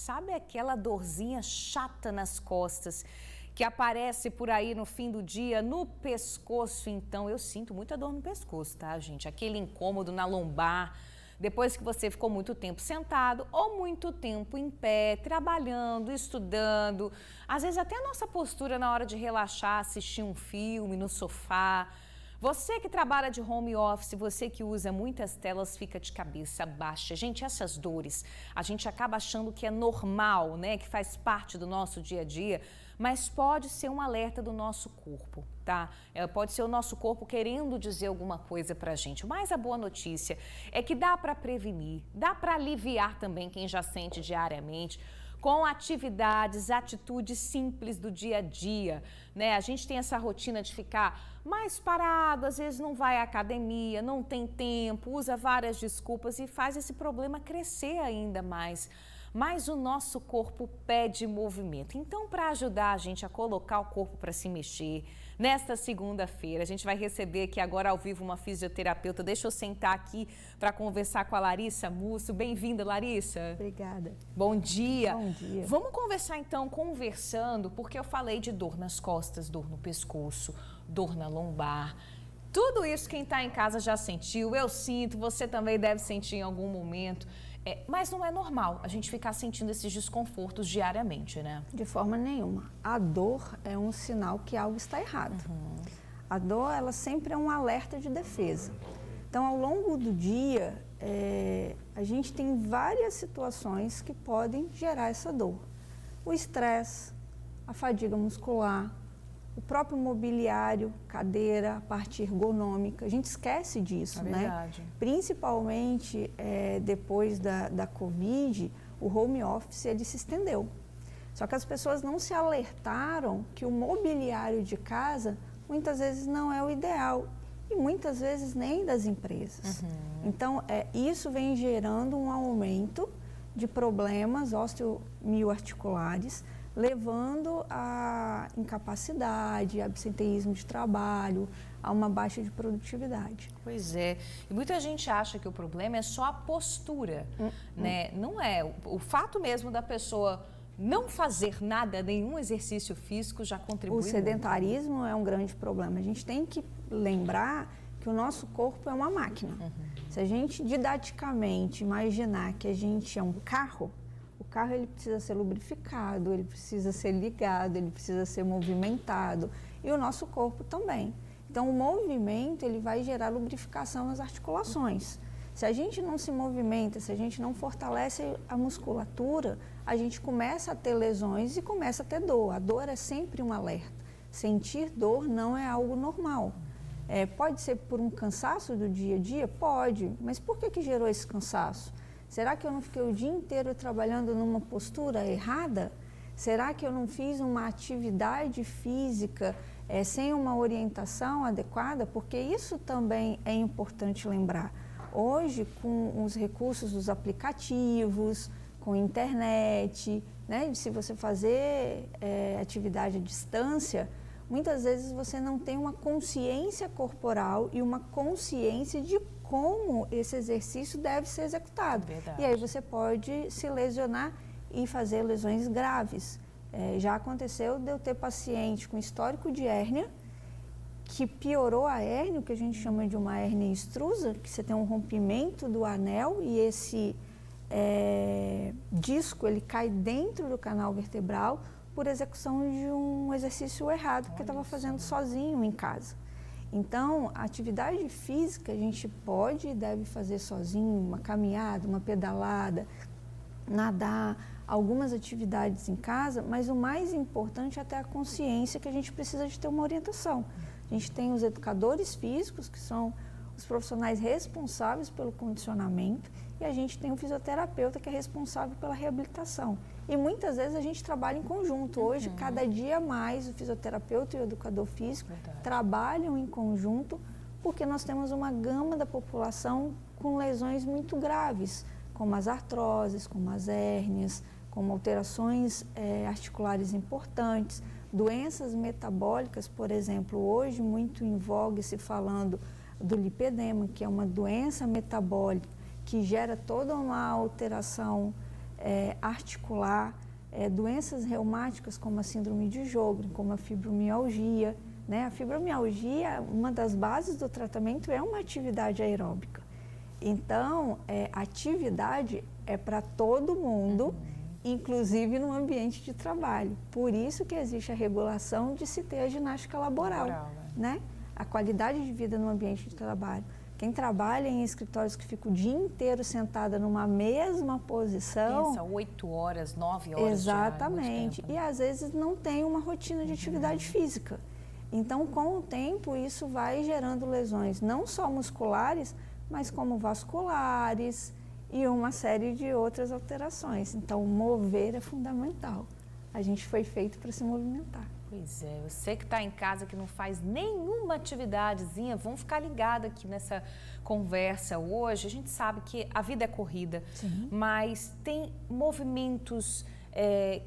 Sabe aquela dorzinha chata nas costas que aparece por aí no fim do dia, no pescoço? Então, eu sinto muita dor no pescoço, tá, gente? Aquele incômodo na lombar, depois que você ficou muito tempo sentado ou muito tempo em pé, trabalhando, estudando. Às vezes até a nossa postura na hora de relaxar, assistir um filme no sofá. Você que trabalha de home office, você que usa muitas telas, fica de cabeça baixa. Gente, essas dores, a gente acaba achando que é normal, né? Que faz parte do nosso dia a dia, mas pode ser um alerta do nosso corpo, tá? Pode ser o nosso corpo querendo dizer alguma coisa pra gente. Mas a boa notícia é que dá para prevenir, dá para aliviar também quem já sente diariamente, com atividades, atitudes simples do dia a dia, né? A gente tem essa rotina de ficar mais parado, às vezes não vai à academia, não tem tempo, usa várias desculpas e faz esse problema crescer ainda mais. Mas o nosso corpo pede movimento. Então, para ajudar a gente a colocar o corpo para se mexer, nesta segunda-feira, a gente vai receber aqui agora ao vivo uma fisioterapeuta. Deixa eu sentar aqui para conversar com a Larissa Musso. Bem-vinda, Larissa. Obrigada. Bom dia. Bom dia. Vamos conversar então, conversando, porque eu falei de dor nas costas, dor no pescoço, dor na lombar. Tudo isso quem está em casa já sentiu, eu sinto, você também deve sentir em algum momento. Mas não é normal a gente ficar sentindo esses desconfortos diariamente, né? De forma nenhuma. A dor é um sinal que algo está errado. A dor, ela sempre é um alerta de defesa. Então, ao longo do dia, a gente tem várias situações que podem gerar essa dor. O estresse, a fadiga muscular, o próprio mobiliário, cadeira, a parte ergonômica, a gente esquece disso, né? Verdade. Principalmente depois da Covid, o home office ele se estendeu. Só que as pessoas não se alertaram que o mobiliário de casa muitas vezes não é o ideal e muitas vezes nem das empresas. Então, isso vem gerando um aumento de problemas osteomioarticulares, levando a incapacidade, absenteísmo de trabalho, a uma baixa de produtividade. Pois é. E muita gente acha que o problema é só a postura, né? Não é. O fato mesmo da pessoa não fazer nada, nenhum exercício físico já contribui O muito. sedentarismo é um grande problema. A gente tem que lembrar que o nosso corpo é uma máquina. Se a gente didaticamente imaginar que a gente é um carro, o carro ele precisa ser lubrificado, ele precisa ser ligado, ele precisa ser movimentado e o nosso corpo também. Então o movimento ele vai gerar lubrificação nas articulações. Se a gente não se movimenta, se a gente não fortalece a musculatura, a gente começa a ter lesões e começa a ter dor. A dor é sempre um alerta. Sentir dor não é algo normal. Pode ser por um cansaço do dia a dia? Pode, mas por que gerou esse cansaço? Será que eu não fiquei o dia inteiro trabalhando numa postura errada? Será que eu não fiz uma atividade física sem uma orientação adequada? Porque isso também é importante lembrar. Hoje, com os recursos dos aplicativos, com internet, né, se você fazer atividade à distância, muitas vezes você não tem uma consciência corporal e uma consciência de como esse exercício deve ser executado. Verdade. E aí você pode se lesionar e fazer lesões graves. Já aconteceu de eu ter paciente com histórico de hérnia, que piorou a hérnia, o que a gente chama de uma hérnia extrusa, que você tem um rompimento do anel e esse disco ele cai dentro do canal vertebral por execução de um exercício errado, porque estava fazendo sozinho em casa. Então, a atividade física a gente pode e deve fazer sozinho, uma caminhada, uma pedalada, nadar, algumas atividades em casa, mas o mais importante é ter a consciência que a gente precisa de ter uma orientação. A gente tem os educadores físicos, que são os profissionais responsáveis pelo condicionamento, e a gente tem o fisioterapeuta, que é responsável pela reabilitação. E muitas vezes a gente trabalha em conjunto. Hoje, cada dia mais, o fisioterapeuta e o educador físico trabalham em conjunto, porque nós temos uma gama da população com lesões muito graves, como as artroses, como as hérnias, como alterações articulares importantes, doenças metabólicas, por exemplo, hoje muito em voga se falando do lipedema, que é uma doença metabólica que gera toda uma alteração articular, doenças reumáticas como a síndrome de Sjögren, como a fibromialgia, né? A fibromialgia, uma das bases do tratamento é uma atividade aeróbica. Então, atividade é para todo mundo, inclusive no ambiente de trabalho. Por isso que existe a regulação de se ter a ginástica laboral, né? A qualidade de vida no ambiente de trabalho. Quem trabalha em escritórios que fica o dia inteiro sentada numa mesma posição... Pensa, 8 horas, 9 horas exatamente. Diário, e às vezes não tem uma rotina de atividade física. Então, com o tempo, isso vai gerando lesões, não só musculares, mas como vasculares e uma série de outras alterações. Então, mover é fundamental. A gente foi feito para se movimentar. Pois é, você que está em casa, que não faz nenhuma atividadezinha, vamos ficar ligado aqui nessa conversa hoje. A gente sabe que a vida é corrida, sim, mas tem movimentos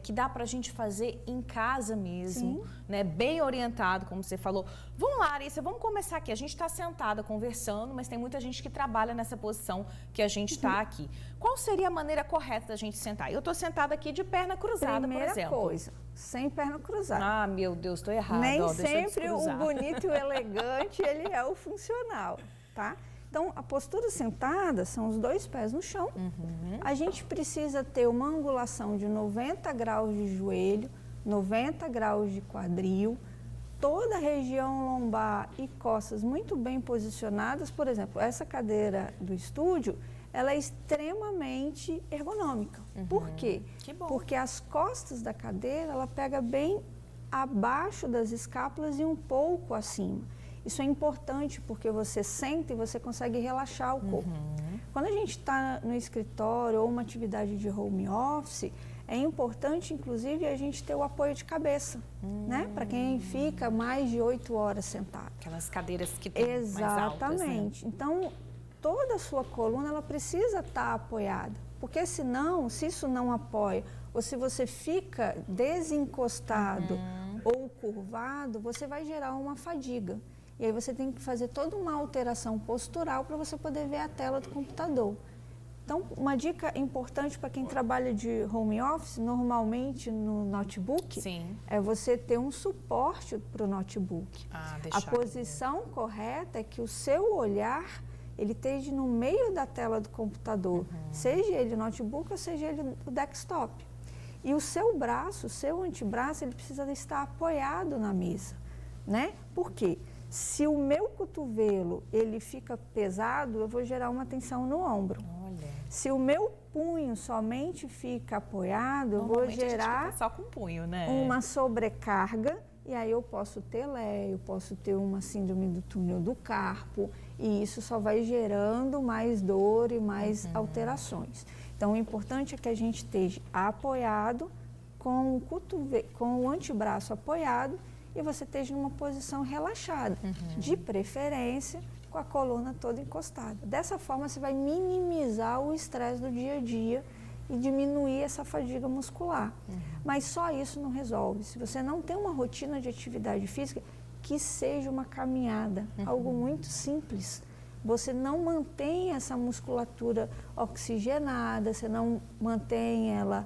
que dá para a gente fazer em casa mesmo, né? Bem orientado, como você falou. Vamos lá, Larissa, vamos começar aqui. A gente está sentada conversando, mas tem muita gente que trabalha nessa posição que a gente está aqui. Qual seria a maneira correta da gente sentar? Eu estou sentada aqui de perna cruzada, por exemplo. Primeira coisa, sem perna cruzada. Ah, meu Deus, estou errada. Nem sempre o bonito e o elegante, ele é o funcional, tá? Então, a postura sentada são os 2 pés no chão. A gente precisa ter uma angulação de 90 graus de joelho, 90 graus de quadril, toda a região lombar e costas muito bem posicionadas. Por exemplo, essa cadeira do estúdio, ela é extremamente ergonômica. Por quê? Que bom. Porque as costas da cadeira, ela pega bem abaixo das escápulas e um pouco acima. Isso é importante porque você senta e você consegue relaxar o corpo. Quando a gente está no escritório ou uma atividade de home office, é importante, inclusive, a gente ter o apoio de cabeça, né? Para quem fica mais de 8 horas sentado. Aquelas cadeiras que tem mais altas, né? Exatamente. Então, toda a sua coluna, ela precisa estar apoiada. Porque senão, se isso não apoia, ou se você fica desencostado ou curvado, você vai gerar uma fadiga. E aí você tem que fazer toda uma alteração postural para você poder ver a tela do computador. Então, uma dica importante para quem trabalha de home office, normalmente no notebook, é você ter um suporte para o notebook. A posição correta é que o seu olhar, ele esteja no meio da tela do computador, seja ele notebook ou seja ele o desktop. E o seu braço, o seu antebraço, ele precisa estar apoiado na mesa, né? Por quê? Se o meu cotovelo ele fica pesado, eu vou gerar uma tensão no ombro. Olha. Se o meu punho somente fica apoiado, eu vou gerar só com o punho, né? Uma sobrecarga e aí eu posso ter LEA, eu posso ter uma síndrome do túnel do carpo e isso só vai gerando mais dor e mais alterações. Então, o importante é que a gente esteja apoiado com o antebraço apoiado e você esteja numa posição relaxada, de preferência com a coluna toda encostada. Dessa forma, você vai minimizar o estresse do dia a dia e diminuir essa fadiga muscular. Mas só isso não resolve. Se você não tem uma rotina de atividade física, que seja uma caminhada, algo muito simples. Você não mantém essa musculatura oxigenada, você não mantém ela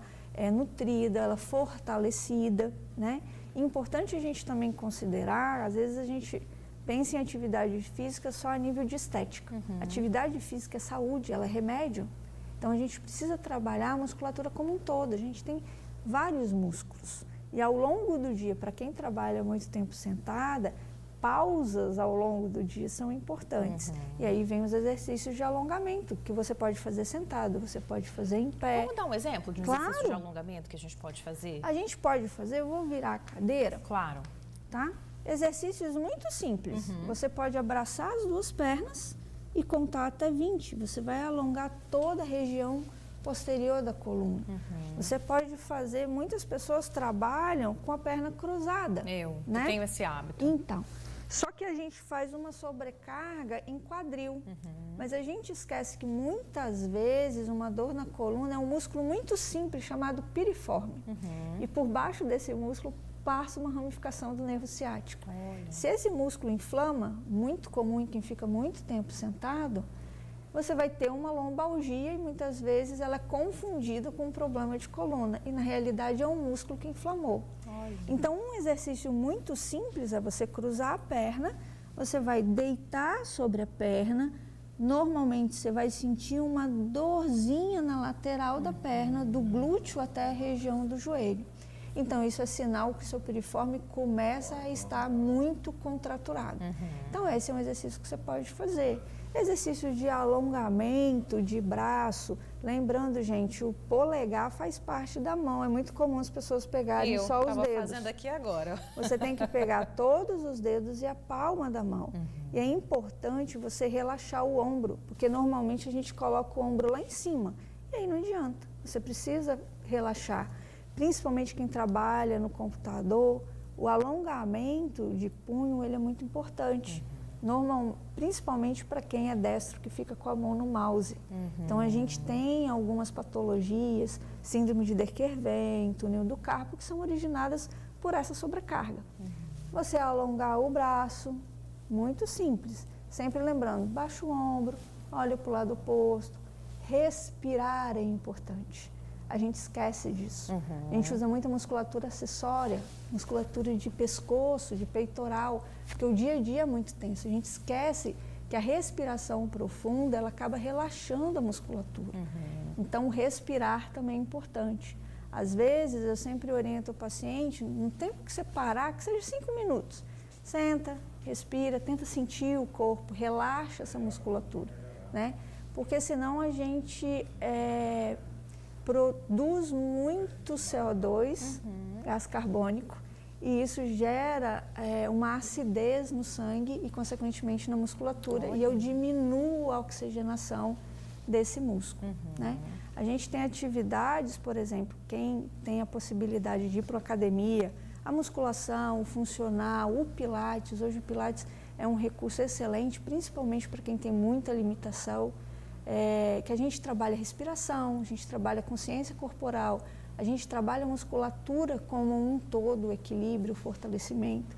nutrida, ela fortalecida, né? Importante a gente também considerar, às vezes a gente pensa em atividade física só a nível de estética. Atividade física é saúde, ela é remédio. Então a gente precisa trabalhar a musculatura como um todo. A gente tem vários músculos. E ao longo do dia, para quem trabalha muito tempo sentada, pausas ao longo do dia são importantes. E aí vem os exercícios de alongamento, que você pode fazer sentado, você pode fazer em pé. Vamos dar um exemplo de um exercício de alongamento que a gente pode fazer? A gente pode fazer, eu vou virar a cadeira. Claro. Tá? Exercícios muito simples. Você pode abraçar as 2 pernas e contar até 20. Você vai alongar toda a região posterior da coluna. Você pode fazer, muitas pessoas trabalham com a perna cruzada. Eu né? tenho esse hábito. Então, só que a gente faz uma sobrecarga em quadril. Mas a gente esquece que muitas vezes uma dor na coluna é um músculo muito simples chamado piriforme. E por baixo desse músculo passa uma ramificação do nervo ciático. Se esse músculo inflama, muito comum em quem fica muito tempo sentado, você vai ter uma lombalgia e muitas vezes ela é confundida com um problema de coluna e na realidade é um músculo que inflamou. Olha. Então um exercício muito simples é você cruzar a perna, você vai deitar sobre a perna, normalmente você vai sentir uma dorzinha na lateral da perna, do glúteo até a região do joelho. Então, isso é sinal que o seu piriforme começa a estar muito contraturado. Então, esse é um exercício que você pode fazer. Exercício de alongamento de braço. Lembrando, gente, o polegar faz parte da mão. É muito comum as pessoas pegarem só os dedos. Eu fazendo aqui agora. Você tem que pegar todos os dedos e a palma da mão. E é importante você relaxar o ombro, porque normalmente a gente coloca o ombro lá em cima. E aí não adianta. Você precisa relaxar. Principalmente quem trabalha no computador, o alongamento de punho ele é muito importante. Principalmente para quem é destro, que fica com a mão no mouse. Então, a gente tem algumas patologias, síndrome de Derquervem, túnel do carpo, que são originadas por essa sobrecarga. Você alongar o braço, muito simples. Sempre lembrando, baixa o ombro, olha para o lado oposto. Respirar é importante. A gente esquece disso. A gente usa muita musculatura acessória, musculatura de pescoço, de peitoral, porque o dia a dia é muito tenso. A gente esquece que a respiração profunda, ela acaba relaxando a musculatura. Então, respirar também é importante. Às vezes, eu sempre oriento o paciente, no tempo que você parar, que seja 5 minutos. Senta, respira, tenta sentir o corpo, relaxa essa musculatura, né? Porque senão a gente produz muito CO2, gás carbônico, e isso gera uma acidez no sangue e, consequentemente, na musculatura. E eu diminuo a oxigenação desse músculo, né? A gente tem atividades, por exemplo, quem tem a possibilidade de ir para a academia, a musculação, o funcional, o pilates. Hoje o pilates é um recurso excelente, principalmente para quem tem muita limitação. Que a gente trabalha respiração, a gente trabalha consciência corporal, a gente trabalha a musculatura como um todo, equilíbrio, fortalecimento.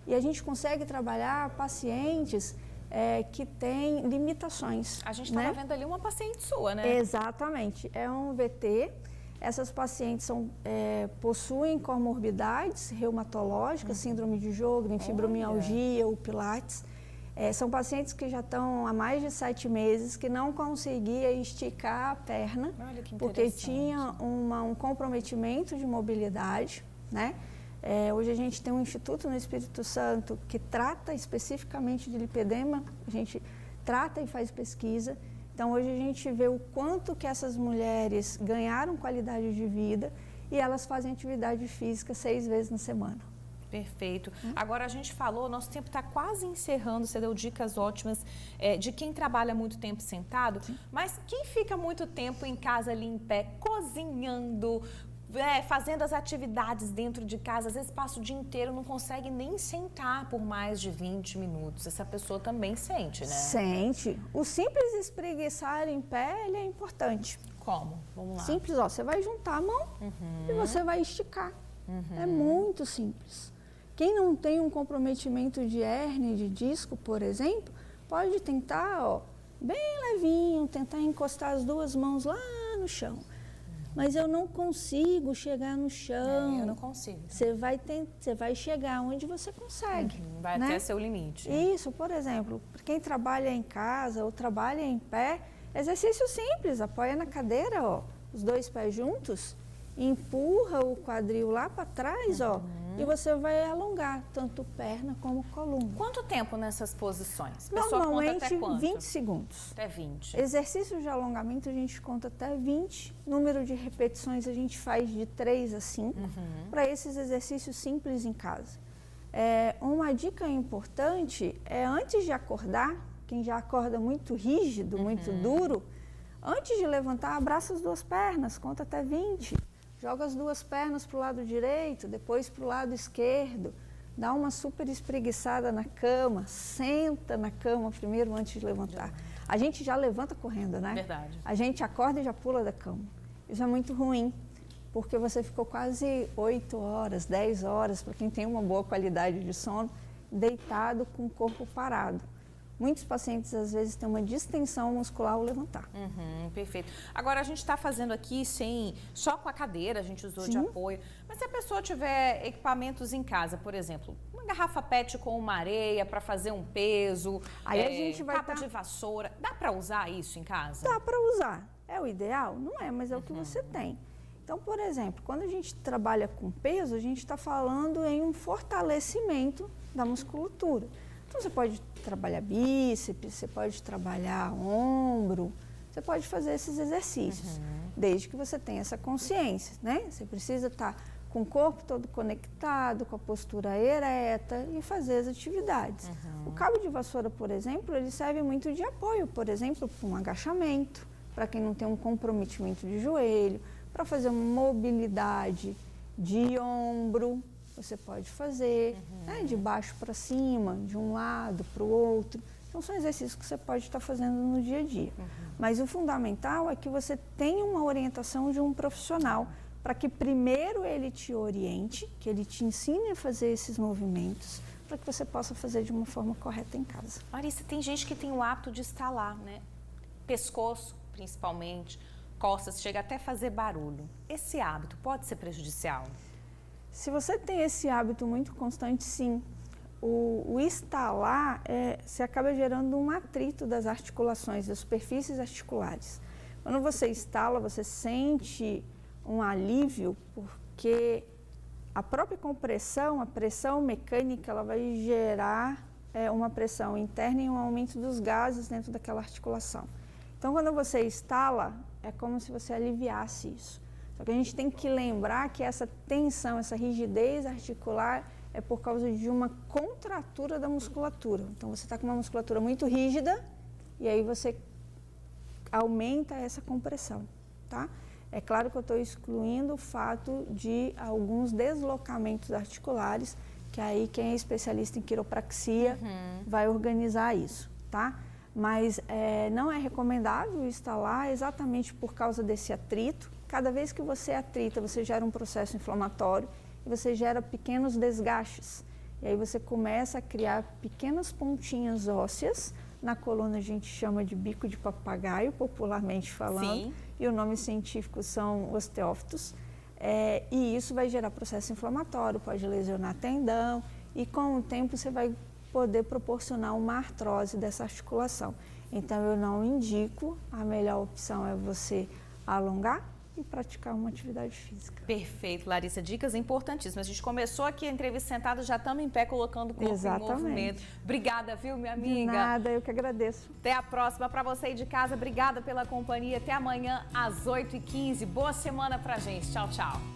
E a gente consegue trabalhar pacientes que têm limitações. A gente estava vendo ali uma paciente sua, né? Exatamente. É um VT. Essas pacientes possuem comorbidades reumatológicas, síndrome de Sjögren, fibromialgia, o pilates. São pacientes que já estão há mais de 7 meses, que não conseguia esticar a perna, porque tinha um comprometimento de mobilidade, né? Hoje a gente tem um instituto no Espírito Santo que trata especificamente de lipedema, a gente trata e faz pesquisa. Então, hoje a gente vê o quanto que essas mulheres ganharam qualidade de vida e elas fazem atividade física 6 vezes na semana. Perfeito. Agora a gente falou, nosso tempo está quase encerrando, você deu dicas ótimas de quem trabalha muito tempo sentado, mas quem fica muito tempo em casa ali em pé, cozinhando, fazendo as atividades dentro de casa, às vezes passa o dia inteiro, não consegue nem sentar por mais de 20 minutos. Essa pessoa também sente, né? Sente. O simples espreguiçar em pé, ele é importante. Como? Vamos lá. Simples, você vai juntar a mão e você vai esticar. É muito simples. Quem não tem um comprometimento de hérnia de disco, por exemplo, pode tentar, bem levinho, tentar encostar as 2 mãos lá no chão. Mas eu não consigo chegar no chão. Eu não consigo. Você vai chegar onde você consegue. Vai até seu limite. Isso, por exemplo, para quem trabalha em casa ou trabalha em pé, exercício simples, apoia na cadeira, os 2 pés juntos, empurra o quadril lá para trás, e você vai alongar tanto perna como coluna. Quanto tempo nessas posições? Normalmente, até 20 segundos. Até 20. Exercícios de alongamento a gente conta até 20. Número de repetições a gente faz de 3 a 5 para esses exercícios simples em casa. Uma dica importante é antes de acordar, quem já acorda muito rígido, muito duro, antes de levantar, abraça as 2 pernas, conta até 20. Joga as 2 pernas para o lado direito, depois para o lado esquerdo. Dá uma super espreguiçada na cama, senta na cama primeiro antes de levantar. A gente já levanta correndo, né? Verdade. A gente acorda e já pula da cama. Isso é muito ruim, porque você ficou quase 8 horas, 10 horas, para quem tem uma boa qualidade de sono, deitado com o corpo parado. Muitos pacientes, às vezes, têm uma distensão muscular ao levantar. Perfeito. Agora, a gente está fazendo aqui só com a cadeira, a gente usou de apoio. Mas se a pessoa tiver equipamentos em casa, por exemplo, uma garrafa PET com uma areia para fazer um peso, aí a gente vai cabo de vassoura, dá para usar isso em casa? Dá para usar. É o ideal? Não é, mas é o que você tem. Então, por exemplo, quando a gente trabalha com peso, a gente está falando em um fortalecimento da musculatura. Então, você pode trabalhar bíceps, você pode trabalhar ombro, você pode fazer esses exercícios, desde que você tenha essa consciência, né? Você precisa estar com o corpo todo conectado, com a postura ereta e fazer as atividades. O cabo de vassoura, por exemplo, ele serve muito de apoio, por exemplo, para um agachamento, para quem não tem um comprometimento de joelho, para fazer uma mobilidade de ombro. Você pode fazer né, de baixo para cima, de um lado para o outro. Então, são exercícios que você pode estar fazendo no dia a dia. Mas o fundamental é que você tenha uma orientação de um profissional para que primeiro ele te oriente, que ele te ensine a fazer esses movimentos, para que você possa fazer de uma forma correta em casa. Larissa, tem gente que tem o hábito de estalar, né? Pescoço, principalmente, costas, chega até a fazer barulho. Esse hábito pode ser prejudicial? Se você tem esse hábito muito constante, sim. O estalar, você acaba gerando um atrito das articulações, das superfícies articulares. Quando você estala, você sente um alívio, porque a própria compressão, a pressão mecânica, ela vai gerar uma pressão interna e um aumento dos gases dentro daquela articulação. Então, quando você estala, é como se você aliviasse isso. Só que a gente tem que lembrar que essa tensão, essa rigidez articular é por causa de uma contratura da musculatura. Então, você está com uma musculatura muito rígida e aí você aumenta essa compressão, tá? É claro que eu estou excluindo o fato de alguns deslocamentos articulares, que aí quem é especialista em quiropraxia vai organizar isso, tá? Mas não é recomendável estalar exatamente por causa desse atrito. Cada vez que você atrita, você gera um processo inflamatório e você gera pequenos desgastes. E aí você começa a criar pequenas pontinhas ósseas. Na coluna a gente chama de bico de papagaio, popularmente falando. Sim. E o nome científico são osteófitos. E isso vai gerar processo inflamatório, pode lesionar tendão. E com o tempo você vai poder proporcionar uma artrose dessa articulação. Então eu não indico, a melhor opção é você alongar e praticar uma atividade física. Perfeito, Larissa. Dicas importantíssimas. A gente começou aqui a entrevista sentada, já estamos em pé colocando o corpo em movimento. Obrigada, viu, minha amiga? De nada, eu que agradeço. Até a próxima. Para você aí de casa, obrigada pela companhia. Até amanhã às 8h15. Boa semana pra gente. Tchau, tchau.